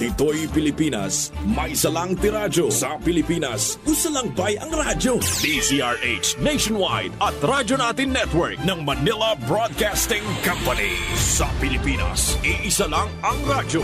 Dito'y Pilipinas, may salang tiradyo. Sa Pilipinas, usalang bay ang radyo. DZRH Nationwide at Radyo Natin Network ng Manila Broadcasting Company. Sa Pilipinas, iisa lang ang radyo.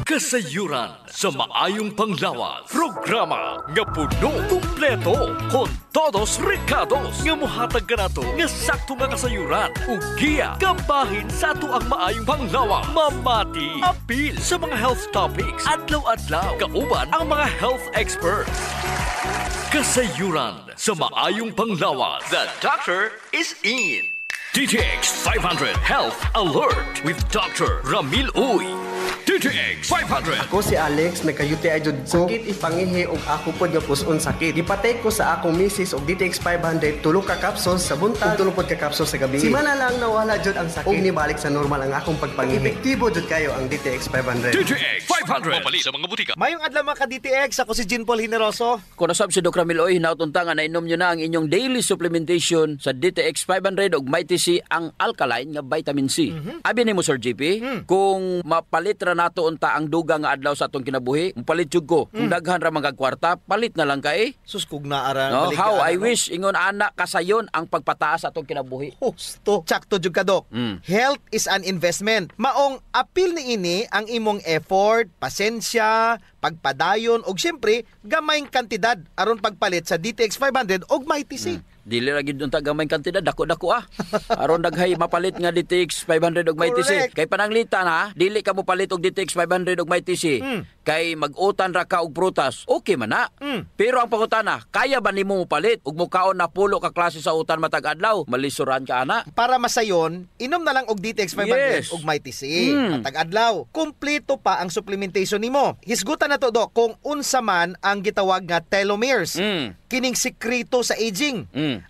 Kasayuran sa maayong panglawas. Programa nga puno, kumpleto, con todos recados. Nga muhatag ka na to, nga sakto nga kasayuran. Ugiya, kabahin sa ato ang maayong panglawas. Mamati, apil sa mga health topics. Adlaw-adlaw, kauban ang mga health experts. Kasayuran sa maayong panglawas. The doctor is in. DTX 500 Health Alert with Dr. Ramil Uy. DTX 500. Ako si Alex, nagka-UTI jud ko. Sakit ipangihi og ako pod nga puson sakit. Gipatay ko sa akong misis og DTX 500 tulo ka capsules sa buntag, tulo pod ka capsules sa gabi. Simana lang nawala jud ang sakit. Og nibalik sa normal ang akong pagpangihi. Epektibo jud kayo ang DTX 500. DTX 500. Mapali sa mga butika. Mayong adlaw mga ka-DTX, ako si Jean Paul Hineroso. Kung nasab si Dr. Ramil Uy, hinautunta nga nainom nyo na ang inyong daily supplementation sa DTX 500 og Mighty C ang alkaline nga vitamin C. Abi nimo Sir JP, kung mapalit ra nato unta ang duga nga adlaw sa atong kinabuhi, palit jud ko. Kung daghan ra mga kwarta, palit na lang kay. Sus kog naara No, balik how ka, I wish ingon ana kasayon ang pagpataas sa atong kinabuhi. Husto. Tsakto jud ka, Dok. Health is an investment. Maong apil ni ini ang imong effort, pasensya, pagpadayon og syempre gamayng kantidad aron pagpalit sa DTX 500 og Mighty C. Dili ra gid unta gamay kantidad, dako-dako aron daghay mapalit nga DTX 500 og Mighty C. Kay pananglitan ha, dili ka mo palit og DTX 500 og Mighty C. Kay mag-utan ra ka og prutas, okay man na. Pero ang pangutana, kaya ba nimo mo palit og mukaon na pulo ka klase sa utan matag adlaw? Malisuran ka ana. Para masayon, inom na lang og DTX 500 Yes. og Mighty C. Matag adlaw. Kumpleto pa ang supplementation nimo. Hisgutan na to, Dok, kung unsa man ang gitawag nga telomeres. Kining sekreto sa aging.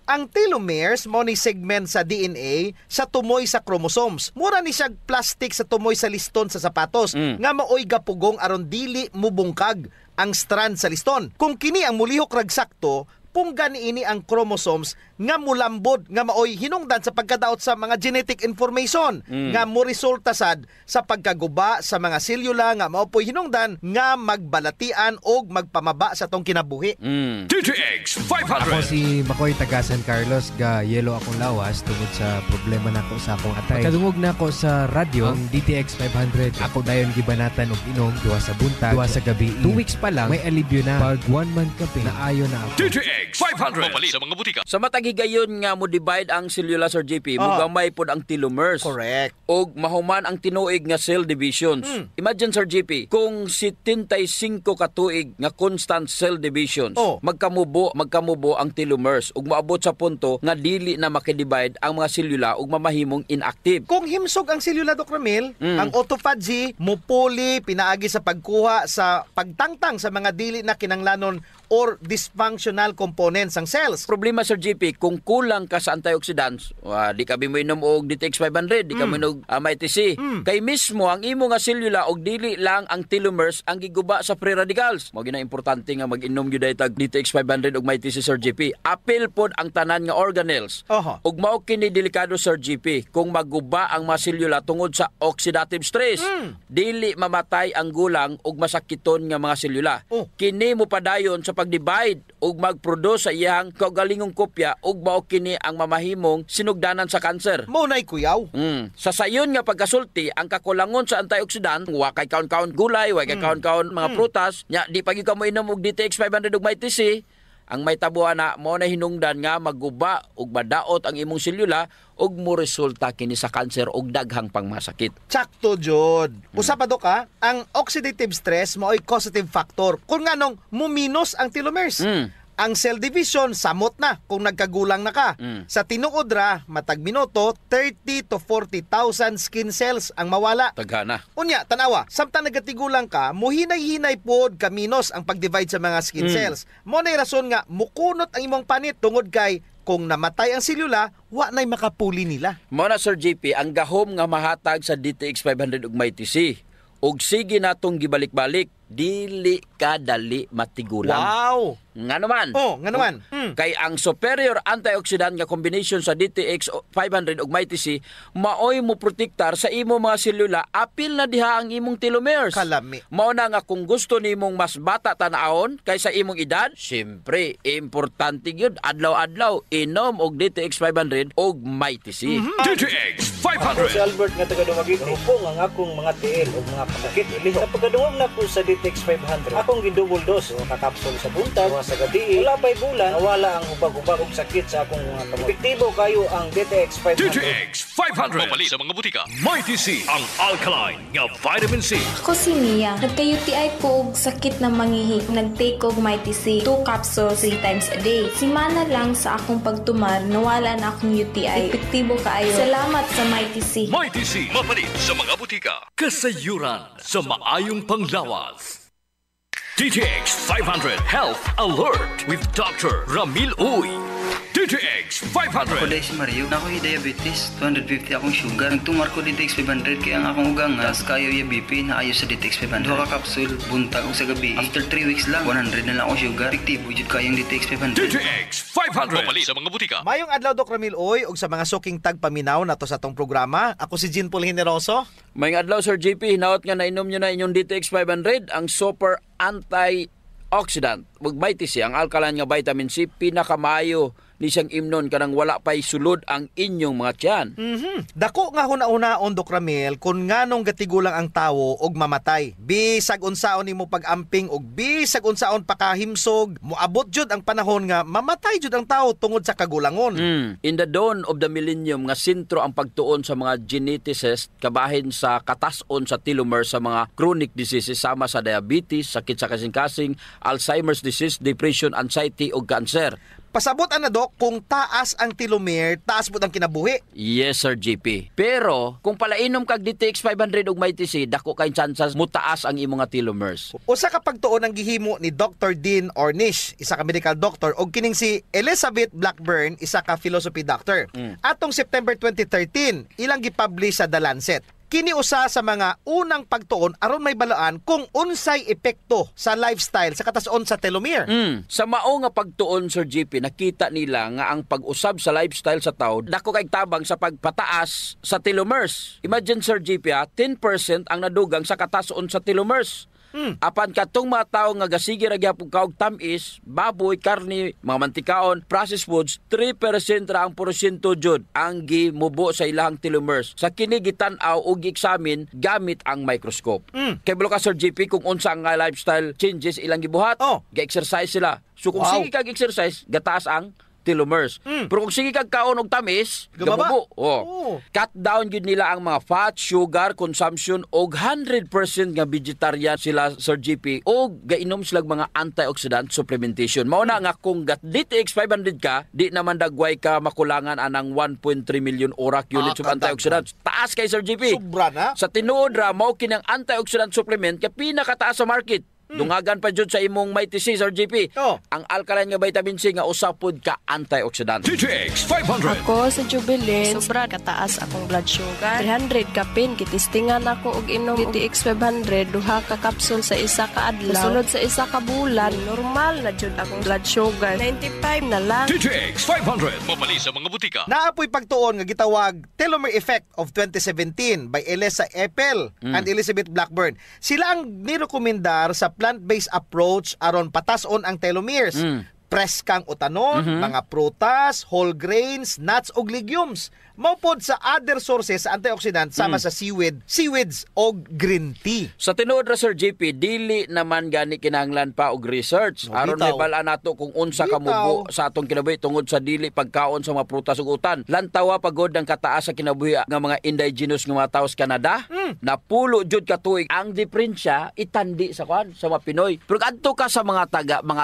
Ang telomeres mo ni segment sa DNA sa tumoy sa chromosomes. Mura ni siya plastic sa tumoy sa liston sa sapatos nga maoy gapugong aron dili mubungkag ang strand sa liston. Kung kini ang mulihok rag sakto, pungga niini ang chromosomes nga mulambod nga maoy hinungdan sa pagkadaot sa mga genetic information nga mo resulta sad sa pagkaguba sa mga selula nga mao poy hinungdan nga magbalatian og magpamaba sa tong kinabuhi. DTX 500. Ako si Makoy taga San Carlos, ga yelo akong lawas tungod sa problema nako sa akong atay. Kadungog na ako sa radyo ang DTX 500. Ako dayon gibanatan og inom duwa sa buntag, duwa sa gabi. 2 weeks pa lang may alibyo na. Pag 1 month ka na ayo na ako. DTX 500. Mapali sa mga butika. Sa matag higayon nga mo divide ang cellula Sir JP, mugamay pod ang telomeres. Correct. Og mahuman ang tinuig nga cell divisions. Imagine Sir JP, kung 75 ka tuig nga constant cell divisions, magkamubo ang telomeres ug moabot sa punto nga dili na makidivide ang mga selula ug mamahimong inactive. Kung himsog ang selula, Dr. Ramil, ang autophagy mupuli pinaagi sa pagkuha sa pagtangtang sa mga dili na kinanglanon or dysfunctional components ang cells. Problema Sir JP, kung kulang ka sa antioxidants, di ka mo inom og DTX 500, di ka mo inom Mighty C. Kay mismo ang imo nga selula og dili lang ang telomeres ang giguba sa free radicals. Mao gina importante nga mag-inom gyud tag DTX 500 og Mighty C Sir JP. Apil pod ang tanan nga organelles. Ug mao kini delikado Sir JP kung maguba ang mga selula tungod sa oxidative stress. Dili mamatay ang gulang ug masakiton nga mga selula. Kini mo padayon sa pag-divide ug mag-produce sa iyang kaugalingong kopya ug mao kini ang mamahimong sinugdanan sa kanser. Mao nay kuyaw. Sa sayon nga pagkasulti, ang kakulangon sa antioxidant, wa kay kaon-kaon gulay, wa kay kaon-kaon mga prutas, nya di pagi ka mo inom og DTX 500 ug Mighty C, ang may tabuan na mao na hinungdan nga maguba ug madaot ang imong selula ug mo resulta kini sa kanser ug daghang pangmasakit. Tsakto jud. Usa pa Dok, ang oxidative stress mao'y causative factor kung nganong muminos ang telomeres. Ang cell division samot na kung nagkagulang na ka. Sa tinuod ra matag minuto 30 to 40,000 skin cells ang mawala. Taghana. Unya tanawa, samtang nagatigulang ka, muhinay-hinay pod kaminos ang pag-divide sa mga skin cells. Mo nay rason nga mukunot ang imong panit tungod kay kung namatay ang selula, wa nay makapuli nila. Mao na Sir JP ang gahom nga mahatag sa DTX 500 ug Mighty C. Og sige natong gibalik-balik, dili ka dali matigulang. Wow! Nga naman. Nga naman. Kay ang superior antioxidant nga combination sa DTX 500 ug MyTC maoy mo protektar sa imo mga selula apil na diha ang imong telomeres. Kalami. Mao na nga kung gusto nimong mas bata tan-awon kaysa imong edad, syempre importante gyud adlaw-adlaw inom og DTX 500 ug MyTC. DTX Ako si 500. Albert nga taga Dumaguete. Hupong ang akong mga tiil o mga pasakit ilihok. Sa pagkadungog na ko sa DTX 500, akong gidouble dose o kakapsul sa buntag, sa gabi. Wala pa'y bulan, nawala ang ubag-ubag og sakit sa akong mga kamot. Epektibo kayo ang DTX 500. DTX 500. Mabali sa mga butika. MyTC, ang alkaline nga vitamin C. Ako si Mia. Nagka-UTI ko og sakit na mangihi. Nag-take og MyTC 2 capsules 3 times a day. Simana lang sa akong pagtumar, nawala na akong UTI. Epektibo kaayo. Salamat sa MyTC. MyTC, mabali sa mga butika. Kasayuran sa maayong panglawas. DTX 500 Health Alert with Dr. Ramil Uy. DTX Ako 500. dahil si Mario, na ako'y diabetes, 250 akong sugar. Nagtumar ko DTX 500 kaya ang akong ugang nga, kayo yung BP na ayos sa DTX 500. Duha ka kapsul, buntag o sa gabi. After 3 weeks lang, 100 na lang akong sugar. Epektibo jud kayong DTX 500. DTX 500. Mabali sa mga butika. Mayong adlaw Dr. Ramil Oy ug sa mga suking tagpaminaw na to sa tong programa. Ako si Jean Paul Generoso. May adlaw Sir JP, hinaot nga nainom nyo na inyong DTX 500, ang super antioxidant. Ug MyTC, ang alkaline nga vitamin C, pinakamayo ni siyang imnon kanang wala pa'y sulod ang inyong mga tiyan. Dako nga huna-unaon Dr. Ramil kung nganong gatigulang ang tawo og mamatay. Bisag unsaon nimo pag-amping og bisag unsaon pakahimsog, moabot jud ang panahon nga mamatay jud ang tawo tungod sa kagulangon. In the dawn of the millennium nga sentro ang pagtuon sa mga geneticists kabahin sa katas-on sa telomere sa mga chronic diseases sama sa diabetes, sakit sa kasing-kasing, Alzheimer's disease, depression, anxiety ug cancer. Pasabot ana Dok, kung taas ang telomere, taas pud ang kinabuhi. Yes, Sir GP. Pero, kung palainom kag DTX 500 ug MyTC, dako kay chances mutaas ang imong nga telomeres. Usa ka pagtuon ang gihimo ni Dr. Dean Ornish, isa ka medical doctor, og kining si Elizabeth Blackburn, isa ka philosophy doctor. Atong September 2013, ilang gipublish sa The Lancet. Kini usa sa mga unang pagtuon aron may balaan kung unsay epekto sa lifestyle sa katas-on sa telomere. Sa mao nga pagtuon, Sir GP, nakita nila nga ang pag-usab sa lifestyle sa tao dako kay tabang sa pagpataas sa telomeres. Imagine, Sir GP, 10% ang nadugang sa katas-on sa telomeres. Apan katong mga tao nga gasige ra gyapon kaog tamis, baboy, karne, mga mantikaon, processed foods, 3% ra ang porsyento jud ang gimubo sa ilang telomeres. Sa kini gitan-aw og gi-examine gamit ang microscope. Kay bulo ka, Sir GP, kung unsa ang lifestyle changes ilang gibuhat, ga-exercise sila. So kung sige kag exercise, gataas ang telomeres. Pero kung sige kag kaon og tamis, gabubo. Cut down gyud nila ang mga fat, sugar consumption og 100% nga vegetarian sila, Sir GP, og gainom sila mga antioxidant supplementation. Mao na nga kung DTX 500 ka, di naman dagway ka makulangan anang 1.3 million ORAC units of antioxidants. Taas kay Sir GP. Sobra na. Sa tinuod ra mao kini ang antioxidant supplement kay pinakataas sa market. Dungagan pa jud sa imong MyTC, Sir GP. Ang alkaline nga vitamin C nga usapod ka antioxidant. DTX 500. Ako sa Jubilee, sobra kataas akong blood sugar. 300 kapin, kitistingan ako og inom DTX 500, duha ka kapsul sa isa ka adlaw. Sulod sa isa ka bulan, normal na jud akong blood sugar. 95 na lang. DTX 500. Mabali sa mga butika. Naapoy pagtuon nga gitawag Telomere Effect of 2017 by Elisa Epel and Elizabeth Blackburn. Sila ang nirekomendar sa plant-based approach aron patason ang telomeres. Preskang utanon, mga prutas, whole grains, nuts ug legumes. Maupod sa other sources sa antioxidant sama sa seaweeds o green tea. Sa tinuod ra, Sir JP, dili naman gani kinahanglan pa og research aron may bala nato kung unsa ka mubo sa atong kinabuhi tungod sa dili pagkaon sa mga prutas ug utan. Lantawa pagod ang kataas sa kinabuhi nga mga indigenous nga mga tawo sa Canada. Napulo jud ka tuig ang diferensya itandi sa sa mga Pinoy. Pero adto ka sa mga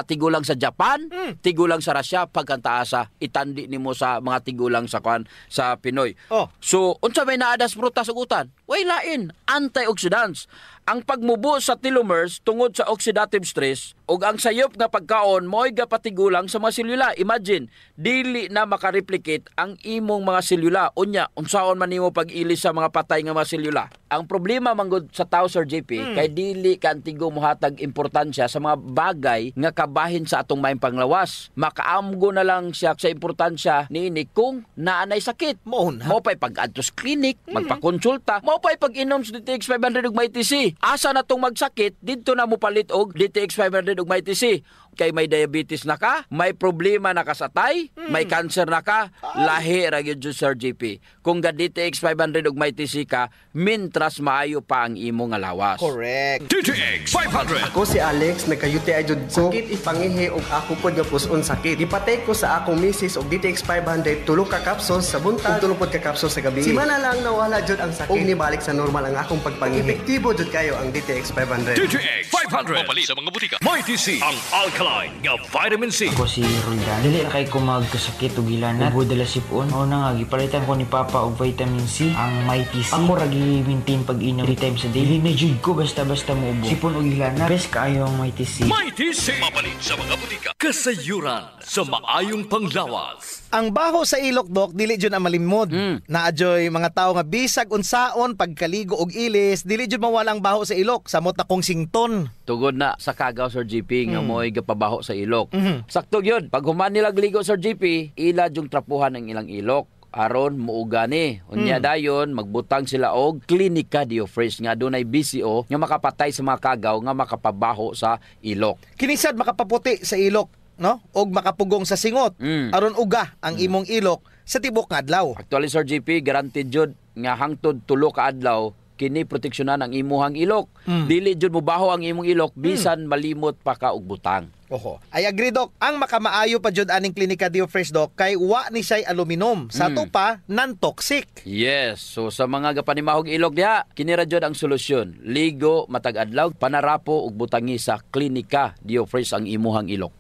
tigulang sa Japan, tigulang sa Russia, pagkantaasa itandi nimo sa mga tigulang sa sa Pinoy. So unsa may naadas prutas ug utan? way lain, antioxidants. Ang pagmubo sa telomeres tungod sa oxidative stress ug ang sayop nga pagkaon mo'y gapatigulang sa mga selula. Imagine, dili na makareplicate ang imong mga selula. Unya, unsaon man nimo pag-ilis sa mga patay nga mga selula. Ang problema manggod sa tao, Sir JP, kay dili ka antigo mohatag importansya sa mga bagay nga kabahin sa atong maayong panglawas. Makaamgo na lang siya sa importansya niini kung naanay sakit. Mo pa'y pag-adto sa clinic, magpakonsulta, mo pa'y pag-inom sa DTX 500 ug may TC. Asa na tong magsakit, dito na mo palit og DTX 500 ug may TC. Kay may diabetes na ka, may problema na ka sa tay, may cancer na ka, lahi ra gyud Sir JP. Kung ga DTX 500 ug may TC ka, mintras maayo pa ang imo nga lawas. Correct. DTX 500. Ako si Alex, nagka-UTI jud ko. Sakit ipangihi og ako pod nga puson sakit. Ipatay ko sa akong misis og DTX 500 tulo ka capsules sa buntag, tulo pod ka capsules sa gabi. Simana lang nawala jud ang sakit. Og nibalik sa normal ang akong pagpangihi. Epektibo jud kayo ang DTX 500. DTX 500. Mapali sa mga butika. May TC ang alkaline nga vitamin C. Ako si Roldan. Dili na kay ko magkasakit o gilanat. Ubo dala sipon. O na nga, gipalitan ko ni Papa og vitamin C, ang May TC. Ako ragi maintain pag-inom 3 times a day. Dili na jud ko basta-basta mo ubo. Sipon o gilanat. Best kaayo ang May TC. May TC. Mapali sa mga butika. Kasayuran sa maayong panglawas. Ang baho sa ilok, Dok, dili jud ang malimod. Naadyoy mga tao nga bisag unsaon pagkaligo og ilis, dili jud mawala ang baho sa ilok, samot na kong sington. Tugod na sa kagaw, Sir GP, nga mo'y gapabaho sa ilok. Sakto yun. Pag human nila gligo, Sir GP, ila yung trapuhan ng ilang ilok. Aron muuga ni. Unya dayon magbutang sila og Clinica Diofresh nga dunay BCO nga makapatay sa mga kagaw nga makapabaho sa ilok. Kinisad makapaputi sa ilok, no? Og makapugong sa singot. Aron uga ang imong ilok sa tibok nga adlaw. Actually, Sir GP, guaranteed jud nga hangtod 3 ka adlaw kini proteksyonan ang imuhang ilok. Dili jud mo baho ang imong ilok bisan malimot pa ka og butang. Oho. I agree, Dok. Ang makamaayo pa jud aning Clinica Diofresh, Dok, kay wa ni siya'y aluminum. Sa to pa, non-toxic. Yes. So sa mga gapanimahog ilok diha, kini ra jud ang solusyon. Ligo matag adlaw, panarapo ug butangi sa Clinica Diofresh ang imuhang ilok.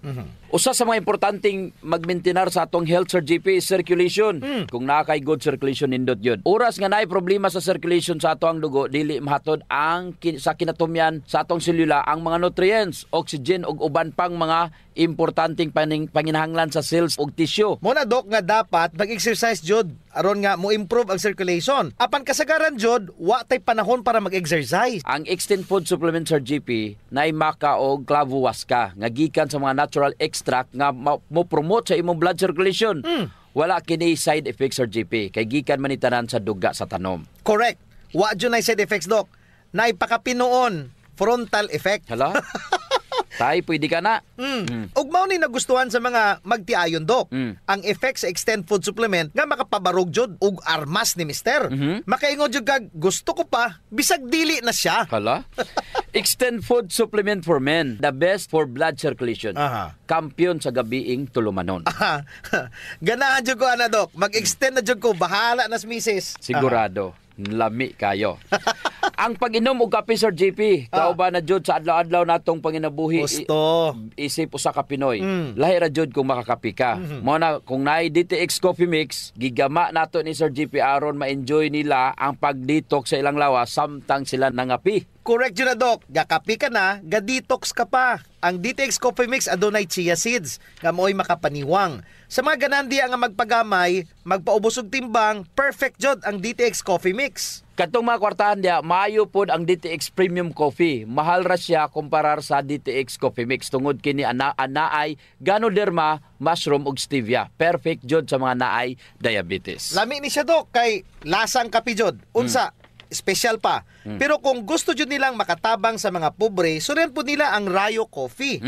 Usa sa mga importanteng magmaintenar sa atong health, Sir GP, circulation. Kung naa kay good circulation nindot yun. Oras nga naay problema sa circulation sa atong dugo, dili mahatod ang sa kinatumyan sa atong selula ang mga nutrients, oxygen ug uban pang mga importanteng panginahanglan sa cells ug tissue. Muna, Dok, nga dapat mag-exercise jud aron nga mo improve ang circulation. Apan kasagaran jud, wa tay panahon para mag-exercise. Ang Extend Food Supplement, Sir GP, naay maka og clavo huasca nga gikan sa mga natural extract nga mo promote sa imong blood circulation. Wala kini side effects, Sir GP, kay gikan man itanan sa duga sa tanom. Correct. Wa jud nay side effects, Dok. Naay pakapinoon frontal effect. Hala? Tay, pwede ka na. Ug mao ni nagustuhan sa mga magtiayon, Dok. Ang effect sa Extend Food Supplement nga makapabarog jud ug armas ni Mister. Makaingon jud kag gusto ko pa bisag dili na siya. Hala? Extend Food Supplement for Men, the best for blood circulation. Kampiyon sa gabiing tulumanon. Ganahan jud ko ana, Dok. Mag-extend na jud ko, bahala na si Mrs. Sigurado. Lami kayo. Ang pag-inom og kape, Sir JP, kauban na jud sa adlaw-adlaw natong panginabuhi. Gusto. Isip usa ka Pinoy. Lahi ra jud kung makakape ka. Mo na kung naay DTX Coffee Mix, gigama nato ni Sir JP aron ma-enjoy nila ang pag-detox sa ilang lawas samtang sila nangapi. Correct yun na, Dok. Gakapi ka na, ga-detox ka pa. Ang DTX Coffee Mix adunay chia seeds nga mo'y makapaniwang. Sa mga ganandi nga magpagamay, magpaubos og timbang, perfect jud ang DTX Coffee Mix. Katong mga kwartahan dia, maayo pod ang DTX Premium Coffee. Mahal ra siya kumparar sa DTX Coffee Mix tungod kini anaay Ganoderma, mushroom ug stevia. Perfect jud sa mga naay diabetes. Lami ni siya, Dok, kay lasang kape jud. Unsa? Special pa. Pero kung gusto jud nilang makatabang sa mga pobre, surian po nila ang Rayo Coffee.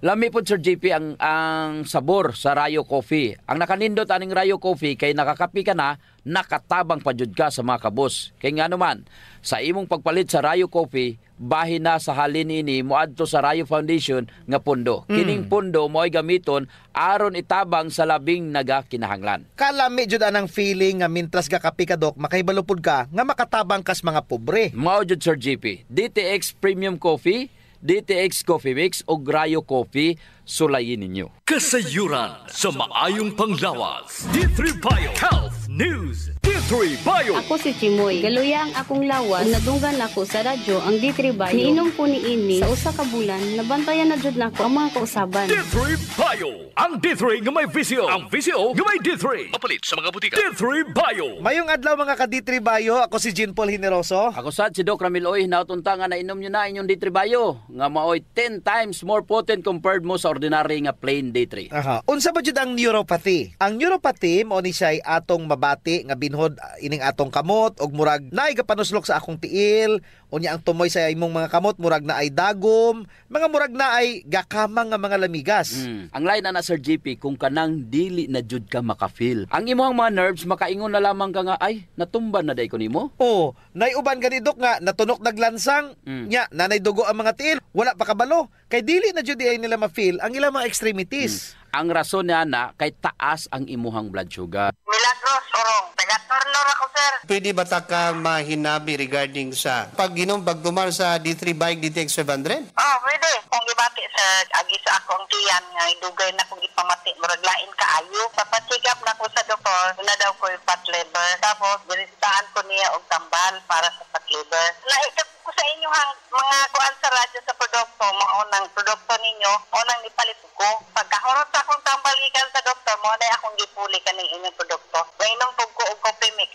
Lami po, Sir JP, ang sabor sa Rayo Coffee. Ang nakanindot aning Rayo Coffee kay nakakapi ka na, nakatabang pa jud ka sa mga kabos. Kay nga naman, sa imong pagpalit sa Rayo Coffee, bahin na sa halin ini moadto sa Rayo Foundation nga pundo. Kining pundo mo'y gamiton aron itabang sa labing nagakinahanglan. Kalami jud anang feeling nga mintras gakapi ka, Dok, makahibalo-pod ka nga makatabang kas mga pobre. Mao jud, Sir JP. DTX Premium Coffee, DTX Coffee Mix o Rayo Coffee, sulayin ninyo. Kasayuran sa maayong panglawas. D3 Bio Health News. D3 D3 Bio. Ako si Chimoy. Galuya ang akong lawas. Nadunggan ako sa radyo ang D3 Bio. Niinom ko ni ini sa usa ka bulan. Nabantayan na jud nako ang mga kausaban. D3 Bio. Ang D3 nga may visio. Ang visio nga may D3. Mapalit sa mga butika. D3 Bio. Mayong adlaw mga ka D3 Bio. Ako si Jean Paul Hineroso. Ako sad si Doc Ramil Oy, nautunta nga nainom nyo na inyong D3 Bio. Nga maoy 10 times more potent compared mo sa ordinary nga plain D3. Aha. Unsa ba jud ang neuropathy? Ang neuropathy mao ni siya atong mabati nga binhod ining atong kamot og murag naay gapanuslok sa akong tiil, unya ang tumoy sa imong mga kamot murag na ay dagom, mga murag na ay gakamang nga mga lamigas. Ang line na Sir GP kung kanang dili na jud ka makafeel. Ang imong mga nerves makaingon na lamang ka nga ay natumban na day ko nimo. Oh, nay uban gani Dok nga natunok naglansang, nya nanay dugo ang mga tiil, wala pa kabalo. Kay dili na jud ay nila ma-feel ang ilang mga extremities. Ang rason niya na kay taas ang imuhang blood sugar. Milagros Orong, taga-Tornor ako sir. Pwede ba ta ka mahinabi regarding sa pag-inom, pagdumar sa D3 Bike DTX 500? Oh, pwede. Kung gibati sa agi sa akong tiyan nga idugay na kung ipamati murag lain kaayo. Papacheck-up na ko sa doktor, na daw ko yung fat liver. Tapos dinistaan ko niya og tambal para sa fat liver. Naitap ko sa inyo hang mga kuan sa radyo sa produkto, maunang produkto ninyo, unang ipalit ko. Pagkahurot sa akong tambal gikan sa doktor mo, dahil akong gipuli kaning inyong produkto. Gainom po ko og coffee mix.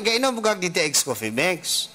Gainom po kag DTX Coffee Mix.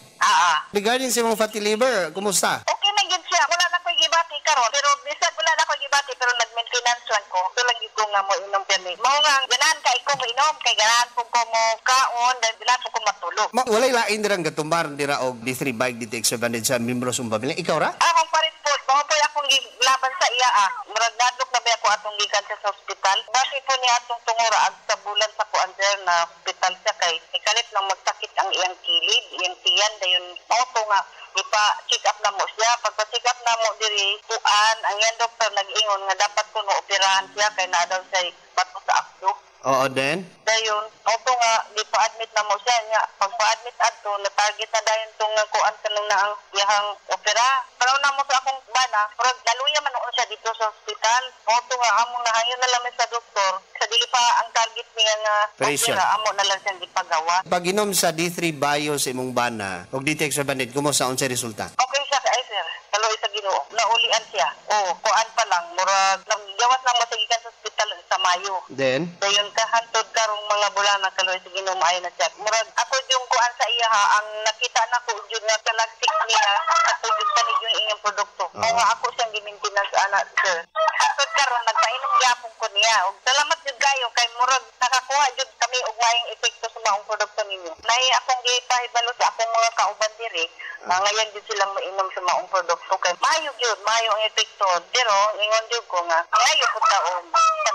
Regarding sa mga fatty liver, kumusta? Okay na gid siya. Wala na ko gibati karon, pero bisag wala na ko gibati pero nag-maintenance lang ko. So lagi ko nga mo inom pirmi. Mao nga ganahan kay ko inom kay ganahan po ko mo kaon dahil ganahan po ko matulog. Walay lain dirang gatumbar dira og D3 Bike DTX 700 sa membro sa pamilya. Ikaw ra? Akong parit po. Mao po akong laban sa iya Murag nadlok na ba ako atong gikan sa hospital. Basi po niya atong tungura ag sa bulan sa kuan na hospital siya kay ikalit lang magsakit ang iyang kilid, iyang tiyan dayon auto nga ipa-check up na mo siya. Pagpa-check up na mo diri kuan ang iyang doktor nag-ingon nga dapat kuno operahan siya kay naa daw siya bato sa akdo. Oo, then? Dayon, auto nga ipa-admit na mo siya niya. Pagpa-admit adto na target na dayon tong kuan kanang na ang iyang opera. Pero na mo sa akong bana, murag naluya man noon siya dito sa hospital. Auto nga among nahayon na lang sa doktor. Sa dili pa ang target niya nga opera, amo na lang siyang gipagawa. Pag-inom sa D3 Bio sa imong bana og DTX 700, kumusta unsay resulta? Okay siya ay sir. Kaloy sa Ginoo, naulian siya. Kuan pa lang murag gawas lang masagikan sa hospital sa Mayo. Then? Dayon kahantod karong mga bulan na kaloy sa Ginoo maayo na siya. Murag ako yung kuan sa iya ang nakita na ko jud nga talagsik niya ako jud sa yung inyong produkto. Nga ako siyang gi-maintenance ana sir. Hantod karon nagpainom gyapon ko niya. Og salamat jud kayo kay murag nakakuha jud kami og maayong epekto sa maong produkto ninyo. Nay akong gipahibalo sa akong mga kauban diri. Ngayon jud silang mainom sa maong produkto kay maayo jud, maayo ang epekto. Pero ingon jud ko nga maayo pud taon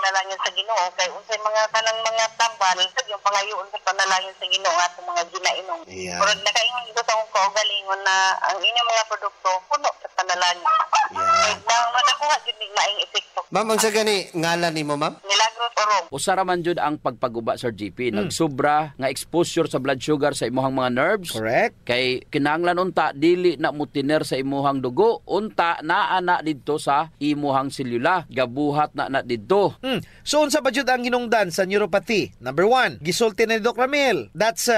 panalangin sa Ginoo kay unsay mga kanang mga tambal yung pangayoon sa panalangin sa Ginoo nga atong mga ginainom. Murag nakaingon jud sa akong kaugalingon na ang inyong mga produkto puno sa panalangin. Nang makakuha jud ni maayong epekto. Ma'am, ang sa gani ngalan nimo, ma'am? Milagros Orong. Usa ra man jud ang pagpaguba Sir GP, nagsubra nga exposure sa blood sugar sa imuhang mga nerves. Correct. Kay kinahanglan unta dili na mutiner sa imuhang dugo, unta naa na didto sa imuhang selula, gabuhat na didto. So unsa ba jud ang hinungdan sa neuropathy? Number 1, gisulti ni Doc Ramil. That's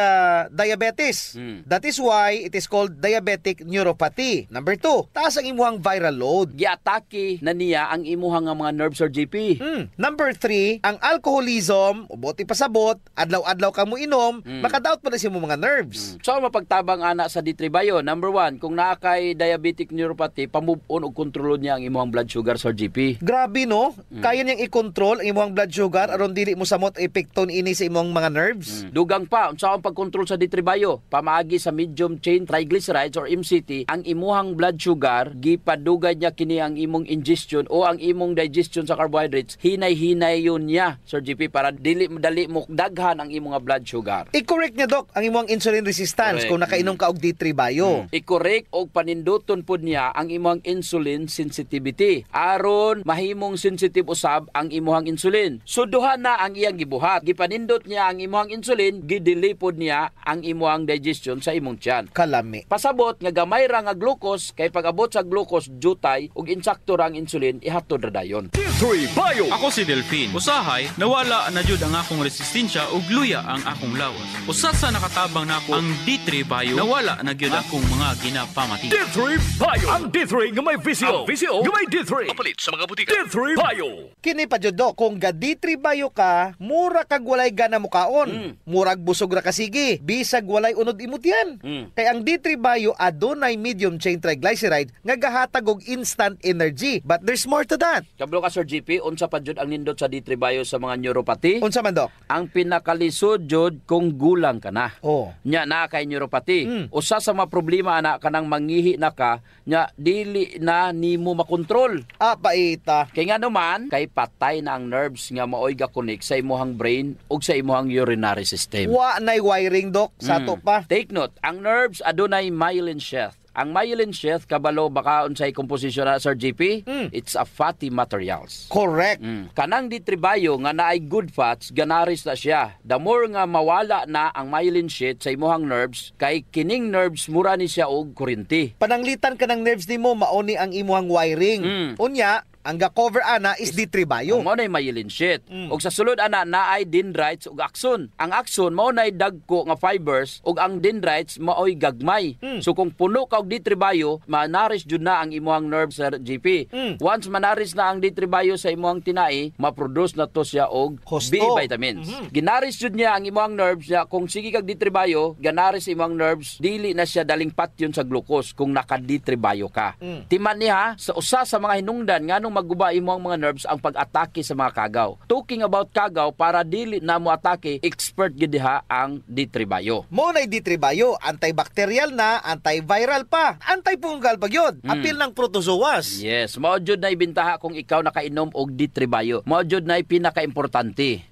diabetes. That is why it is called diabetic neuropathy. Number 2, taas ang imuhang viral load. Giatake na niya ang imuhang mga nerves Sir GP. Number 3, ang alcoholism, uboti pasabot, adlaw-adlaw ka mo inom, makadaot pa na siya mo mga nerves. So mapagtabang ana sa D3 Bio, number 1, kung naa kay diabetic neuropathy, pamove on og kontrolon niya ang imuhang blood sugar Sir GP. Grabe no? Kaya niyang i-control ang imuhang blood sugar aron dili mo samot epekton ini sa imong mga nerves. Dugang pa unsa ang pagkontrol sa D3 Bio, pamaagi sa medium chain triglycerides or MCT, ang imuhang blood sugar gipadugay niya kini ang imong ingestion o ang imong digestion sa carbohydrates, hinay-hinay yun niya Sir GP para dili madali mo daghan ang imong blood sugar. I-correct niya Doc ang imong insulin resistance kung nakainom ka og D3 Bio. I-correct og paninduton pud niya ang imong insulin sensitivity aron mahimong sensitive usab ang imong insulin. So duha na ang iyang gibuhat. Gipanindot niya ang imong insulin, gidili pod niya ang imong digestion sa imong tiyan. Kalami. Pasabot nga gamay ra nga glucose kay pag-abot sa glucose jutay ug insakto ra ang insulin ihatod ra dayon. D3 Bio. Ako si Delphine. Usahay pagkahuhay, nawala na jud ang akong resistensya ug luya ang akong lawas. Usa sa nakatabang nako ang D3 Bio, nawala na gyud akong mga ginapamati. D3 Bio, ang D3 nga may visio, ang visio nga may D3. Mapalit sa mga butika. D3 Bio. Kini pa jud do, kung ga D3 Bio ka, mura kag walay gana mo kaon. Murag busog ra kasigi, bisag walay unod imot yan. Kay ang D3 Bio adunay medium chain triglyceride nga gahatag og instant energy. But there's more to that. Kablo ka Sir GP, unsa pa jud ang nindot sa D3 Bio sa mga neuropathy? Unsa man dok? Ang pinakalisod jud kung gulang ka na. Nya na kay neuropathy. Usa sa mga problema ana kanang mangihi na ka, nya dili na nimo makontrol. Paita. Kay nga naman, kay patay na ang nerves nga maoy ga-connect sa imuhang brain ug sa imuhang urinary system. Wa nay wiring dok sa to pa. Take note, ang nerves adunay myelin sheath. Ang myelin sheath, kabalo baka unsay komposisyon na Sir GP? It's a fatty materials. Correct. Kanang D3 Bio nga naay good fats, ganaris na siya. The more nga mawala na ang myelin sheath sa imuhang nerves, kay kining nerves mura ni siya og kuryente. Pananglitan ka ng nerves nimo mauni ang imuhang wiring. Unya, ang ga-cover ana is D3 Bio. Mao nay myelin sheath. Ug sa sulod ana naay dendrites ug axon. Ang axon mao nay dagko nga fibers ug ang dendrites maoy gagmay. So kung puno ka og D3 Bio, manaris jud na ang imuhang nerves sa GP. Once manaris na ang D3 Bio sa imuhang tinai, ma-produce na to siya og B vitamins. Ginaris jud niya ang imuhang nerves niya. Kung sige kag D3 Bio, ganaris imong nerves, dili na siya daling patyon sa glucose kung naka D3 Bio ka. Timan niya sa usa sa mga hinungdan nganong maguba imo ang mga nerves ang pag-atake sa mga kagaw. Talking about kagaw, para dili na mo atake, expert gid diha ang D3 Bio. Mo nay D3 Bio, antibacterial na, antiviral pa, antifungal pa gyud. Apil ng protozoas. Yes, mao jud na ibintaha kung ikaw nakainom og D3 Bio. Mao jud na pinaka-importante.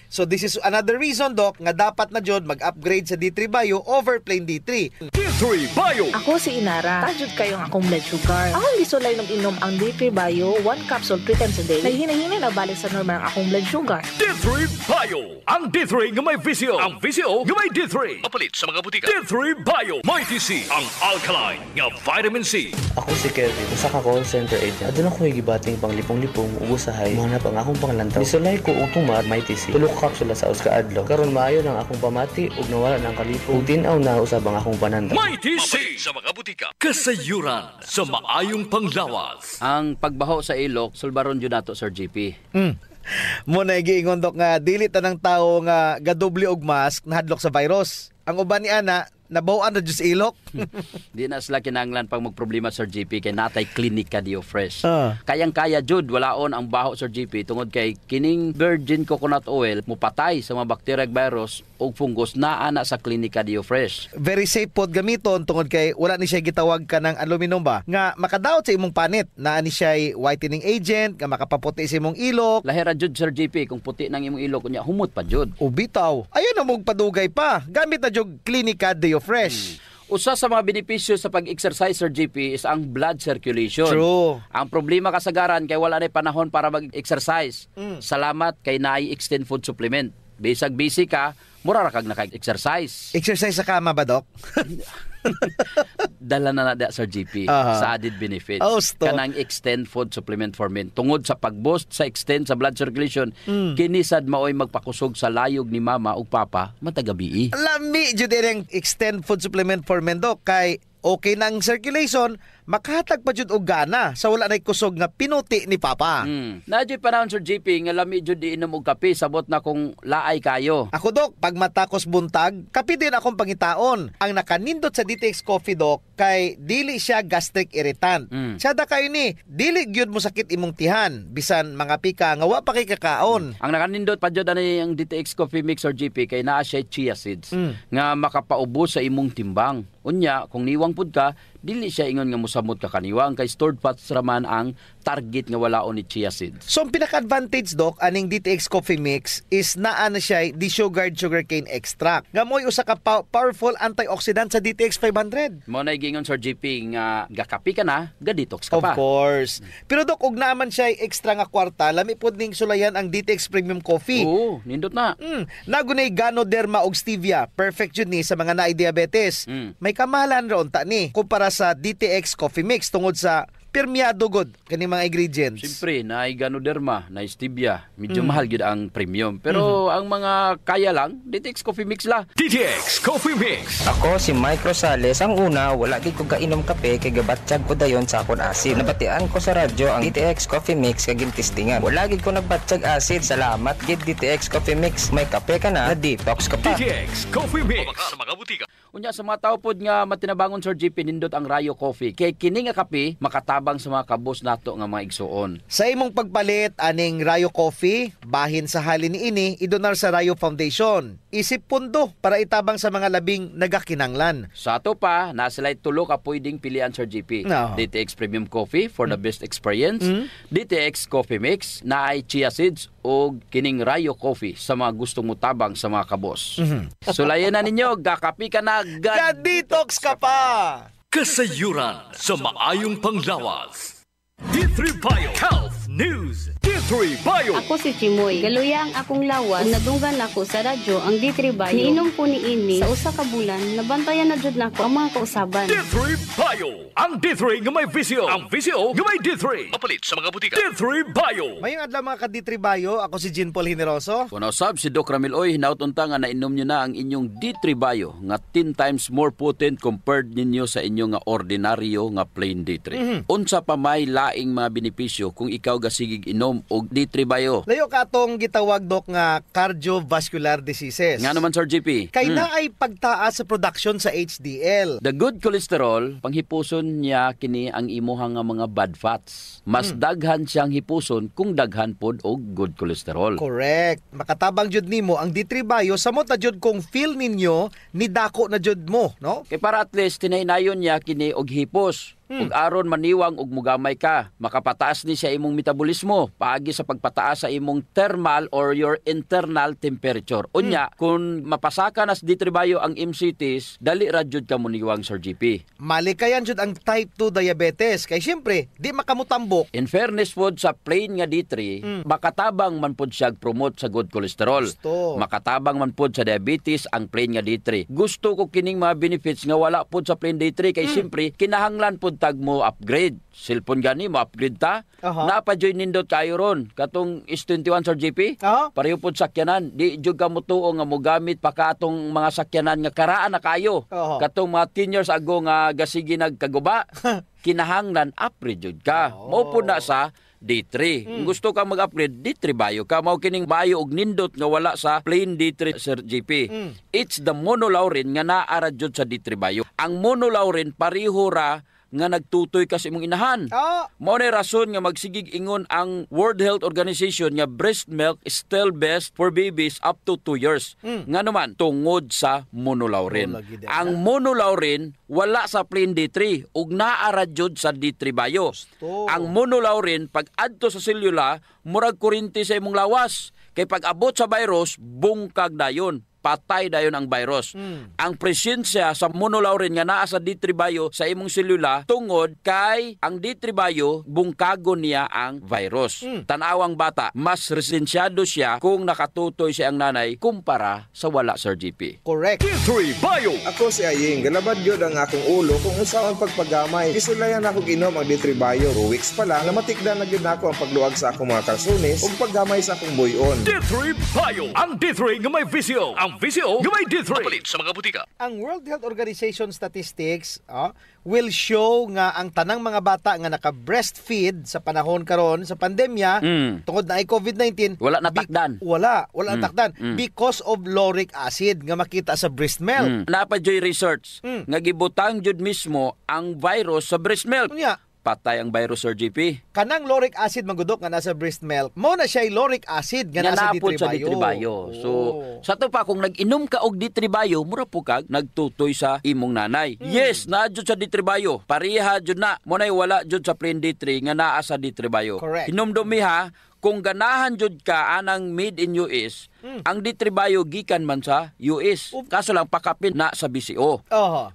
So this is another reason dok nga dapat na jud mag-upgrade sa D3 Bio over plain D3. D3 Bio. Ako si Inara. Tajud kayo ang akong blood sugar. Akong gisulay nung inom ang D3 Bio 1 capsule 3 times a day. Nahihina-hina na balik sa normal ang akong blood sugar. D3 Bio. Ang D3 nga may visio. Ang visio nga may D3. Mapalit sa mga butika. D3 Bio. May TC. Ang alkaline nga vitamin C. Ako si Kevin. Usa ka call center agent. Aduna ko gibating pang lipong-lipong ubusahay. Mahanap ang akong pangalantaw. Misulay ko og tumar may TC. Tulo ka kapsula sa us kaadlaw. Karon maayo nang akong pamati ug nawala nang kalipong. Ug tin-aw na usab ang akong pananda. May TC sa mga butika. Kasayuran sa maayong panglawas. Ang pagbaho sa ilok, sulbaron jud nato Sir GP. Mo na giingon dok nga dili tanang tawo nga gadoble og mask nahadlok sa virus. Ang uban ni ana nabawan na jud sa ilok. Di na sila kinahanglan pang magproblema Sir GP kay natay klinika Dio Fresh. Kayang-kaya jud walaon ang baho Sir GP tungod kay kining virgin coconut oil mupatay sa mga bacteria ug virus ug fungus naa na sa klinika Dio Fresh. Very safe pod gamiton tungod kay wala ni siya gitawag ka ng aluminum ba nga makadaot sa imong panit. Naa ni siya whitening agent nga makapaputi sa imong ilok. Lahira jud Sir GP kung puti nang imong ilok kunya humot pa jud. O bitaw. Ayon na mong padugay pa. Gamit na jud klinika Dio Fresh. Usa sa mga benepisyo sa pag-exercise Sir GP is ang blood circulation. True. Ang problema kasagaran kay wala na panahon para mag-exercise. Salamat kay naay extend food supplement. Bisag busy ka, mura ra kag naka-exercise. Exercise sa kama ba, Dok? Dala na da Sir GP sa added benefits. Kanang extend food supplement for men. Tungod sa pag-boost sa extend sa blood circulation, kinisad maoy magpakusog sa layog ni mama ug papa matagabi. Lami jud ang extend food supplement for men, Dok, kay okay na ang circulation, makahatag pa jud og gana sa wala nay kusog nga pinuti ni papa. Nadyo panahon Sir GP nga lami jud iinom og kape sabot na kung laay kayo. Ako Dok, pag matakos buntag, kape din akong pangitaon. Ang nakanindot sa DTX Coffee Dok kay dili siya gastric irritant. Siya da kayo ni, dili gyud mo sakit imong tihan bisan mga pika nga wa pa kay kakaon. Ang nakanindot pa jud ani ang DTX Coffee Mix Sir GP kay naa siya chia seeds nga makapaubos sa imong timbang. Unya kung niwang pud ka, dili siya ingon nga mosamot ka kaniwang kay stored fats raman ang target nga walaon ni chia seeds. So ang pinaka-advantage Dok aning DTX Coffee Mix is naa na siya desugared sugarcane extract. Nga mo'y usa ka powerful antioxidant sa DTX 500. Mo na gingon Sir GP nga gakapi ka na, ga-detox ka pa. Of course. Pero Dok, ug naaman siya extra nga kwarta, lami pod ning sulayan ang DTX Premium Coffee. Oo, nindot na. Nagunay Ganoderma ug stevia, perfect yun ni sa mga naay diabetes. May kamahalan ron ta ni kumpara sa DTX Coffee Mix tungod sa permiado god kani mga ingredients. Siyempre, na Ganoderma, na Stevia, medyo mahal yun ang premium. Pero ang mga kaya lang, DTX Coffee Mix la. DTX Coffee Mix. Ako si Mike Rosales. Ang una, wala gid ko kainom kape kay gabatsyag ko dayon sa akon asid. Nabatian ko sa radyo ang DTX Coffee Mix kay gintistingan. Wala gid ko nagbatsyag asid. Salamat gid DTX Coffee Mix. May kape ka na detox ka pa. DTX Coffee Mix. Sa mga butika. Unya sa mga tao pod nga matinabangon Sir GP nindot ang Rayo Coffee. Kay kini nga kape makatabang sa mga kabos nato nga mga igsuon. Sa imong pagpalit aning Rayo Coffee, bahin sa halin ini idonar sa Rayo Foundation. Isip pundo para itabang sa mga labing nagakinanglan. Sa ato pa, nasilay tulo ka pwedeng pilian Sir GP. No. DTX Premium Coffee for the best experience. DTX Coffee Mix na ay chia seeds o kining Rayo Coffee sa mga gustong mutabang sa mga kabos. Sulayan na ninyo, gakapi ka na, detox ka pa! Kasayuran sa maayong panglawas. D3 Bio Health News. D3 Bio. Ako si Chimoy. Galuya ang akong lawas. Ug nadunggan ako sa radyo ang D3 Bio. Niinom ko ni ini sa usa ka bulan. Nabantayan na jud nako ang mga kausaban. D3 Bio. Ang D3 nga may visio. Ang visio nga may D3. Mapalit sa mga butika. D3 Bio. Mayong adlaw mga ka-D3 Bio. Ako si Jean Paul Generoso. Kung usab si Doc Ramil Oy, hinautunta nga nainom nyo na ang inyong D3 Bio nga 10 times more potent compared ninyo sa inyong nga ordinaryo nga plain D3. Unsa pa may laing mga benepisyo kung ikaw gasigig inom og D3 Bio. Layo ka atong gitawag Dok nga cardiovascular diseases. Nga naman Sir GP. Kay na ay pagtaas sa production sa HDL. The good cholesterol, panghipuson niya kini ang imuhang nga mga bad fats. Mas daghan siyang hipuson kung daghan pod og good cholesterol. Correct. Makatabang jud nimo ang D3 Bio samot na jud kung feel ninyo ni dako na jud mo, no? Kay para at least tinaynayon niya kini og hipos. Ug aron maniwang og mugamay ka, makapataas ni sa imong metabolismo paagi sa pagpataas sa imong thermal or your internal temperature. Unya, kung mapasaka nas D3 Bio ang MCTs, dali ra jud ka muniwang Sir GP. Malikayan jud ang type 2 diabetes kay syempre di makamutambok. In fairness pod sa plain nga D3, makatabang man pod siya promote sa good cholesterol. Makatabang man pod sa diabetes ang plain nga D3. Gusto ko kining mga benefits nga wala pod sa plain D3 kay syempre kinahanglan pod tag mo upgrade. Cellphone gani mo upgrade ta. Napajoy nindot kayo ron. Katong S21 Sir GP. Pareho pod sakyanan. Di jud ka mo tuo nga mo gamit pa ka atong mga sakyanan nga karaan na kayo. Katong mga 10 years ago nga gasigi nagkaguba. Kinahanglan upgrade jud ka. Mao pod na sa D3. Kung gusto ka mag-upgrade, D3 Bio ka. Mao kining Bio og nindot nga wala sa plain D3 Sir GP. It's the monolaurin nga naara jud sa D3 Bio. Ang monolaurin pareho ra nga nagtutoy kasi imong inahan. Mao na rason nga magsigig ingon ang World Health Organization nga breast milk is still best for babies up to 2 years. Nga naman tungod sa monolaurin. Ang monolaurin wala sa plain D3 ug naara jud sa D3 Bio. Ang monolaurin pag adto sa selula murag kuryente sa imong lawas. Kay pag abot sa virus bungkag dayon. Patay dayon ang virus. Ang presensya sa monolaurin nga naa sa D3 Bio sa imong selula tungod kay ang D3 Bio bungkago niya ang virus. Tanawang bata, mas resensyado siya kung nakatutoy siya ang nanay kumpara sa wala Sir GP. Correct. D3 Bio. Ako si Aying, galabad yun ang akong ulo kung usawan pagpagamay. Isulayan ako inom ang D3 Bio. 2 weeks pa lang, namatikdan na yun ako ang pagluwag sa akong mga kalsones ug paggamay sa akong buyon. D3 Bio. Ang D3 nga may visyo. Ang visyo nga may D3. Mapalit sa mga butika. Ang World Health Organization statistics will show nga ang tanang mga bata nga naka-breastfeed sa panahon karon sa pandemya tungod na ay COVID-19 wala natakdan. Wala natakdan because of lauric acid nga makita sa breast milk. Napajoy research nga gibutang jud mismo ang virus sa breast milk. Patay ang virus Sir GP. Kanang lauric acid magudok nga nasa breast milk, mo na siya lauric acid nga nasa D3 Bio. So, sa to pa kung nag-inom ka og D3 Bio, mura po kag nagtutoy sa imong nanay. Yes, naa jud sa D3 Bio. Pareha jud na. Mo nay wala jud sa plain D3 nga naa sa D3 Bio. Correct. Hinumdumi ha, kung ganahan jud ka anang made in US, ang D3 Bio gikan man sa US. Kaso lang pakapin na sa BCO.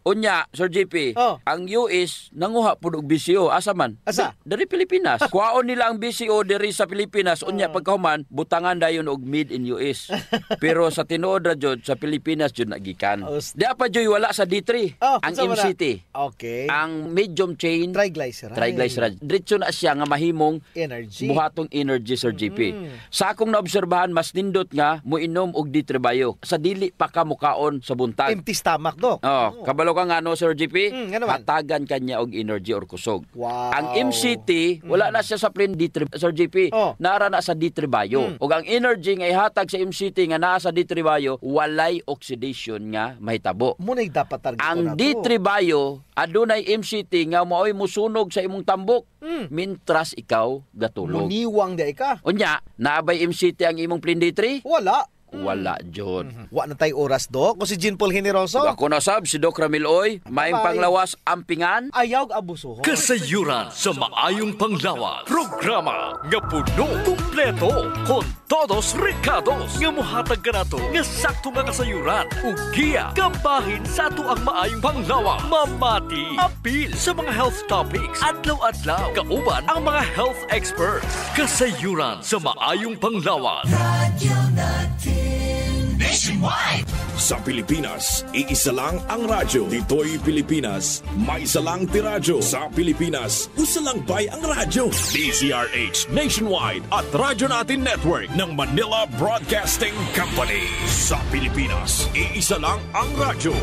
Unya, Sir JP, ang US nanguha pud og BCO asa man? Asa? Dari Pilipinas. Kuhaon nila ang BCO diri sa Pilipinas, unya pagkahuman butangan dayon og made in US. Pero sa tinuod ra jud sa Pilipinas jud nagikan. Di pa jud wala sa D3 ang MCT. Okay. Ang medium chain triglyceride. Diretso na siya nga mahimong energy. Buhatong energy, Sir JP. Sa akong naobserbahan, mas nindot nga muinom og D3 Bio. Sa dili pa ka mukaon sa buntag. Empty stomach, Dok. Kabalo ka nga no, Sir JP, hatagan kanya og energy or kusog. Wow. Ang MCT, wala na siya sa plain D3, Sir JP. Nara na sa D3 Bio. Og ang energy nga ihatag sa MCT nga naa sa D3 Bio, walay oxidation nga mahitabo. Munay dapat target ang D3 Bio, adunay MCT nga maoy musunog sa imong tambok. Mintras ikaw gatulog. Muniwang di ka. Unya, naabay MCT ang imong plain D3? Wala. Wala, Jod. Wa na tayo oras, Dok. Kung si Jean Paul Generoso. Ako na sab, si Doc Ramiloy. Maing panglawas ampingan. Ayaw abusuhon. Kasayuran sa maayong panglawas. Programa nga puno, kumpleto, con todos recados. Nga muhatag ka na to, nga sakto nga kasayuran. Ugiya, kabahin sa ato ang maayong panglawas. Mamati, apil sa mga health topics. Adlaw-adlaw, kauban ang mga health experts. Kasayuran sa maayong panglawas. Radyo natin Nationwide. Sa Pilipinas, iisa lang ang radyo. Dito'y Pilipinas, may isa lang tiradyo. Sa Pilipinas, usa lang bay ang radyo. DZRH Nationwide at Radyo Natin Network ng Manila Broadcasting Company. Sa Pilipinas, iisa lang ang radyo.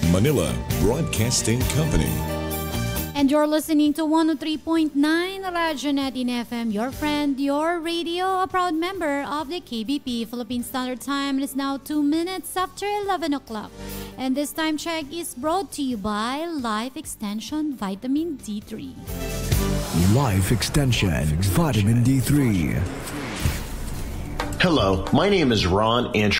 Manila Broadcasting Company. And you're listening to 103.9 Radyo Natin FM, your friend, your radio, a proud member of the KBP Philippine Standard Time. It is now 2 minutes after 11 o'clock. And this time check is brought to you by Life Extension Vitamin D3. Life Extension Vitamin D3. Hello, my name is Ron Antrim.